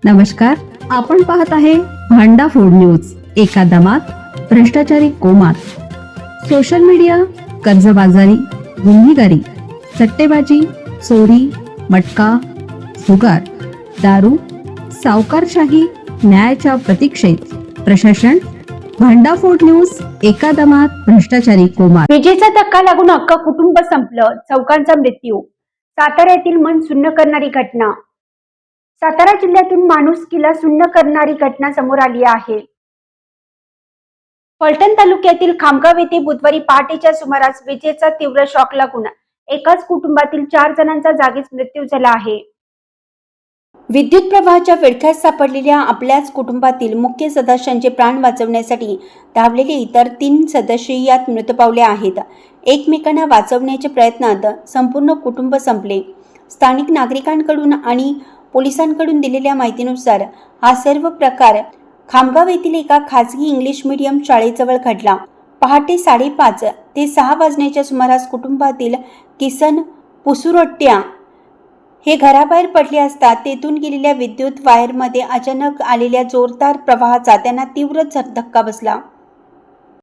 नमस्कार, आपण पाहत आहे भांडा फूड न्यूज. एका दमात भ्रष्टाचारी कोमात. सोशल मीडिया, कर्जबाजारी, गुन्हेगारी, सट्टेबाजी, चोरी, मटका, जुगार, दारू, सावकारशाही, न्यायाच्या प्रतीक्षेत प्रशासन. भांडा फूड न्यूज. एका दमात भ्रष्टाचारी कोमात. विजेचा धक्का लागून अख्खा कुटुंब संपलं. चौकांचा मृत्यू. साताऱ्यातील मन सुन्न करणारी घटना. सातारा जिल्ह्यातून माणुसकीला सुन्न करणारी घटना समोर आली आहे. फलटण तालुक्यातील खामगाव येथे बुधवारी पहाटेच्या सुमारास विजेचा तीव्र शॉक लागून एकाच कुटुंबातील 4 जणांचा जागीच मृत्यू झाला आहे. विद्युत प्रवाहाच्या विळख्यात सापडलेल्या आपल्याच कुटुंबातील मुख्य सदस्यांचे प्राण वाचवण्यासाठी धावलेले इतर 3 सदस्य यात मृत पावले आहेत. एकमेकांना वाचवण्याच्या प्रयत्नात संपूर्ण कुटुंब संपले. स्थानिक नागरिकांकडून आणि पोलिसांकडून दिलेल्या माहितीनुसार हा सर्व प्रकार खामगाव येथील एका खासगी इंग्लिश मीडियम शाळेजवळ घडला. पहाटे 5:30 ते 6 वाजण्याच्या सुमारास कुटुंबातील किसन पुसुरट्या हे घराबाहेर पडले असता तेथून गेलेल्या विद्युत वायरमध्ये अचानक आलेल्या जोरदार प्रवाहाचा त्यांना तीव्र धक्का बसला.